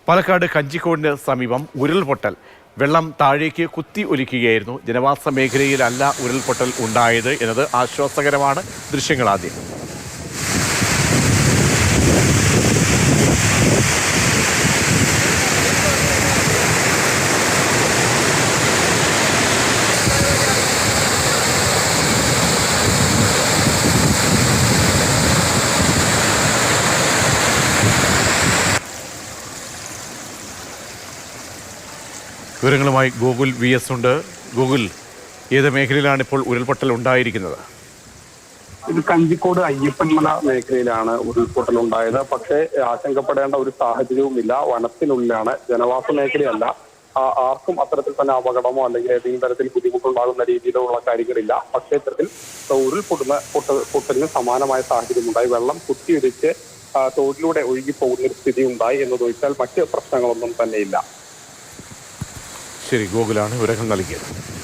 പാലക്കാട് കഞ്ചിക്കോടിന് സമീപം ഉരുൾപൊട്ടൽ. വെള്ളം താഴേക്ക് കുത്തി ഒലിക്കുകയായിരുന്നു. ജനവാസ മേഖലയിലല്ല ഉരുൾപൊട്ടൽ ഉണ്ടായത് എന്നത് ആശ്വാസകരമാണ്. ദൃശ്യങ്ങൾ ആദ്യം. വിവരങ്ങളുമായി ഗോകുൽ VS ഉണ്ട്. ഗോകുൽ, ഏത് മേഖലയിലാണ് ഇപ്പോൾ ഉരുൾപൊട്ടൽ ഉണ്ടായിരിക്കുന്നത്? ഇത് കഞ്ചിക്കോട് അയ്യപ്പൻമല മേഖലയിലാണ് ഉരുൾപൊട്ടൽ ഉണ്ടായത്. പക്ഷേ ആശങ്കപ്പെടേണ്ട ഒരു സാഹചര്യവുമില്ല. വനത്തിനുള്ളിലാണ്, ജനവാസ മേഖലയല്ല. ആർക്കും അത്തരത്തിൽ തന്നെ അപകടമോ അല്ലെങ്കിൽ ഏതെങ്കിലും തരത്തിൽ ബുദ്ധിമുട്ടുണ്ടാകുന്ന രീതിയിലുള്ള കാര്യങ്ങളില്ല. പക്ഷേ ഇത്തരത്തിൽ പൊട്ടലിന് സമാനമായ സാഹചര്യമുണ്ടായി. വെള്ളം കുത്തിയൊലിച്ച് തോടിലൂടെ ഒഴുകി പോകുന്ന ഒരു സ്ഥിതി ഉണ്ടായി എന്നതൊഴിച്ചാൽ മറ്റ് പ്രശ്നങ്ങളൊന്നും തന്നെയില്ല. ശരി, ഗോകുലാണ് വിവരങ്ങൾ നൽകിയത്.